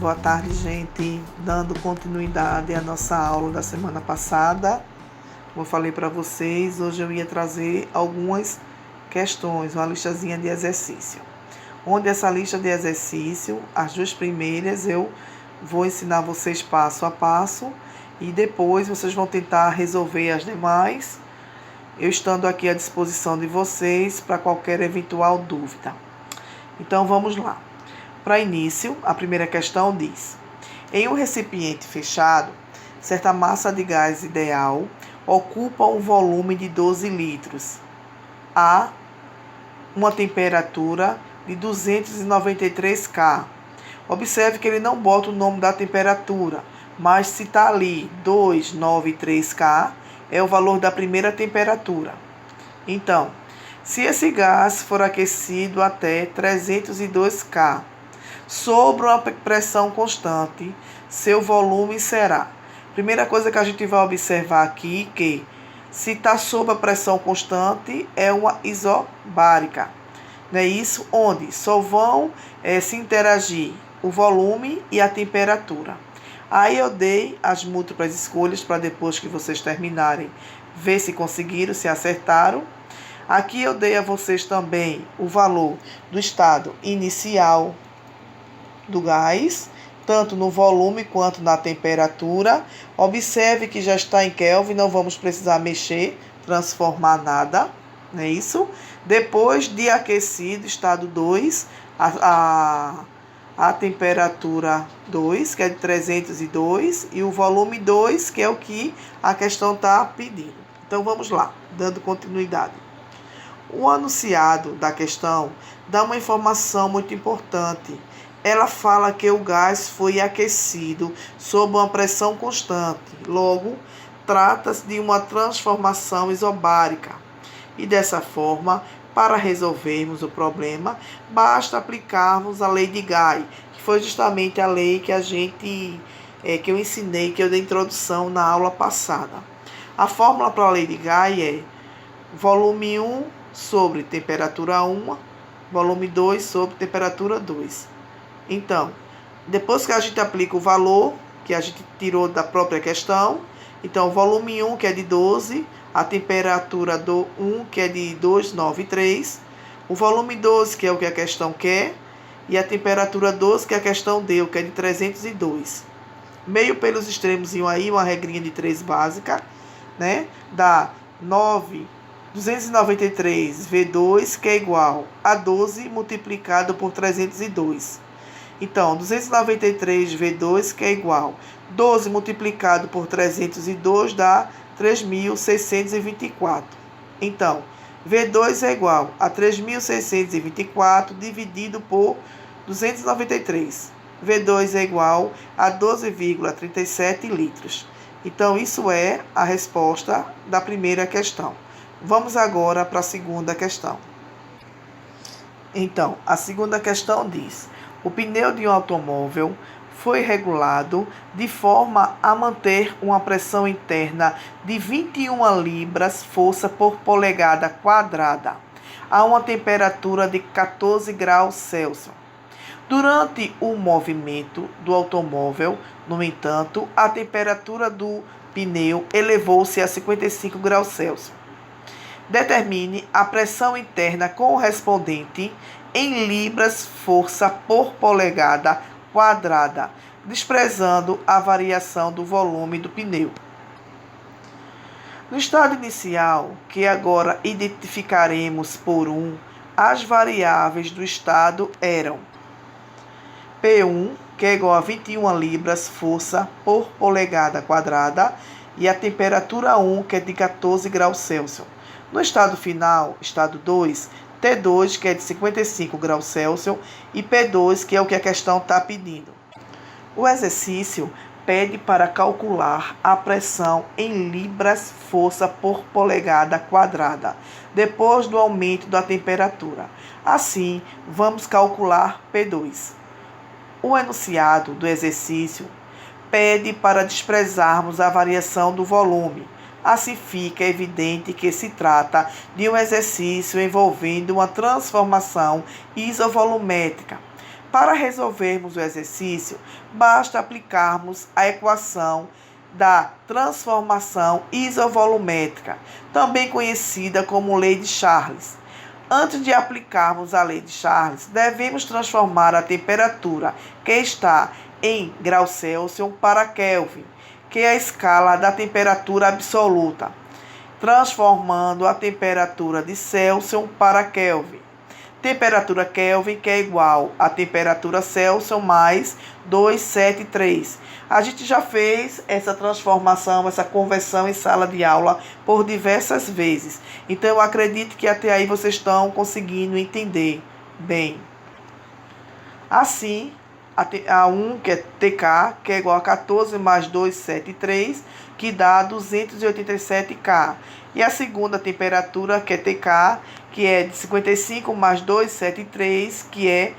Boa tarde, gente. Dando continuidade à nossa aula da semana passada. Como eu falei para vocês, hoje eu ia trazer algumas questões, uma listazinha de exercício. Onde essa lista de exercício, as duas primeiras eu vou ensinar vocês passo a passo e depois vocês vão tentar resolver as demais, eu estando aqui à disposição de vocês para qualquer eventual dúvida. Então vamos lá. Para início, a primeira questão diz: em um recipiente fechado, certa massa de gás ideal ocupa um volume de 12 litros a uma temperatura de 293 K. Observe que ele não bota o nome da temperatura, mas se está ali 293 K, é o valor da primeira temperatura. Então, se esse gás for aquecido até 302 K, sob uma pressão constante, seu volume será. Primeira coisa que a gente vai observar aqui, que se está sob a pressão constante, é uma isobárica. Não é isso? Onde só vão se interagir o volume e a temperatura. Aí eu dei as múltiplas escolhas para depois que vocês terminarem, ver se conseguiram, se acertaram. Aqui eu dei a vocês também o valor do estado inicial do gás, tanto no volume quanto na temperatura. Observe que já está em Kelvin, não vamos precisar mexer, transformar nada, não é isso? Depois de aquecido, estado 2, a temperatura 2, que é de 302, e o volume 2, que é o que a questão está pedindo. Então vamos lá, dando continuidade. O enunciado da questão dá uma informação muito importante. Ela fala que o gás foi aquecido sob uma pressão constante. Logo, trata-se de uma transformação isobárica. E dessa forma, para resolvermos o problema, basta aplicarmos a lei de Guy, que foi justamente a lei que que eu ensinei, que eu dei introdução na aula passada. A fórmula para a lei de Guy é volume 1 sobre temperatura 1, volume 2 sobre temperatura 2. Então, depois que a gente aplica o valor que a gente tirou da própria questão, então o volume 1, que é de 12, a temperatura do 1, que é de 293, o volume 12, que é o que a questão quer, e a temperatura 12, que a questão deu, que é de 302. Meio pelos extremos aí, uma regrinha de 3 básica, né? Dá 293 V2, que é igual a 12 multiplicado por 302. Então, 293 V2, que é igual 12 multiplicado por 302 dá 3.624. Então, V2 é igual a 3.624 dividido por 293. V2 é igual a 12,37 litros. Então, isso é a resposta da primeira questão. Vamos agora para a segunda questão. Então, a segunda questão diz: o pneu de um automóvel foi regulado de forma a manter uma pressão interna de 21 libras força por polegada quadrada a uma temperatura de 14 graus Celsius. Durante o movimento do automóvel, no entanto, a temperatura do pneu elevou-se a 55 graus Celsius. Determine a pressão interna correspondente em libras força por polegada quadrada, desprezando a variação do volume do pneu. No estado inicial, que agora identificaremos por 1, as variáveis do estado eram P1, que é igual a 21 libras força por polegada quadrada, e a temperatura 1, que é de 14 graus Celsius. No estado final, estado 2, T2, que é de 55 graus Celsius, e P2, que é o que a questão está pedindo. O exercício pede para calcular a pressão em libras força por polegada quadrada, depois do aumento da temperatura. Assim, vamos calcular P2. O enunciado do exercício pede para desprezarmos a variação do volume. Assim fica evidente que se trata de um exercício envolvendo uma transformação isovolumétrica. Para resolvermos o exercício, basta aplicarmos a equação da transformação isovolumétrica, também conhecida como lei de Charles. Antes de aplicarmos a lei de Charles, devemos transformar a temperatura que está em graus Celsius para Kelvin, que é a escala da temperatura absoluta, transformando a temperatura de Celsius para Kelvin. Temperatura Kelvin, que é igual a temperatura Celsius mais 273. A gente já fez essa transformação, essa conversão em sala de aula por diversas vezes. Então, eu acredito que até aí vocês estão conseguindo entender bem. Assim, a 1, que é TK, que é igual a 14 mais 273, que dá 287K. E a segunda temperatura, que é TK, que é de 55 mais 273, que é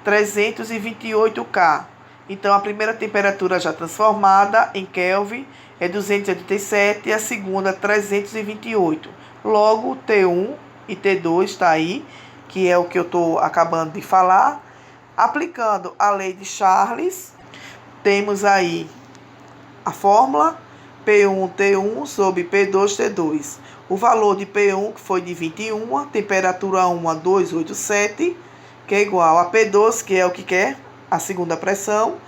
328K. Então, a primeira temperatura já transformada em Kelvin é 287 e a segunda 328. Logo, T1 e T2 está aí, que é o que eu estou acabando de falar. Aplicando a lei de Charles, temos aí a fórmula P1T1 sobre P2T2. O valor de P1, que foi de 21, temperatura 1 a 287, que é igual a P2, que é o que quer, a segunda pressão,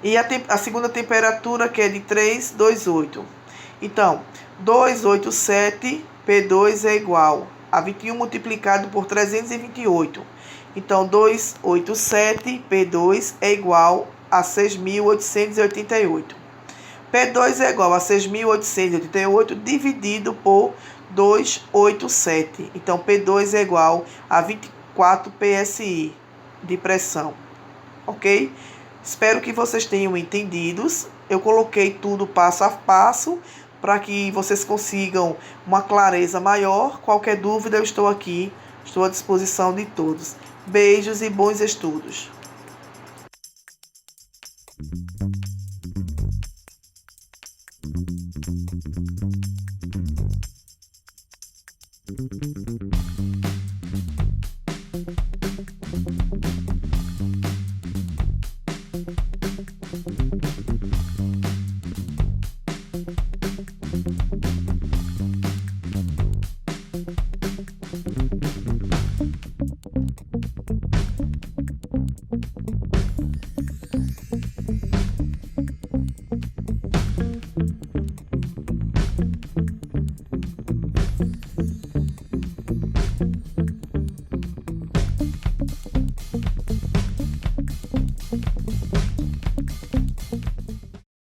e a segunda temperatura, que é de 328. Então, 287 P2 é igual a 21 multiplicado por 328. Então, 287 P2 é igual a 6.888. P2 é igual a 6.888 dividido por 287. Então, P2 é igual a 24 PSI de pressão. Ok? Espero que vocês tenham entendido. Eu coloquei tudo passo a passo para que vocês consigam uma clareza maior. Qualquer dúvida, eu estou aqui, estou à disposição de todos. Beijos e bons estudos.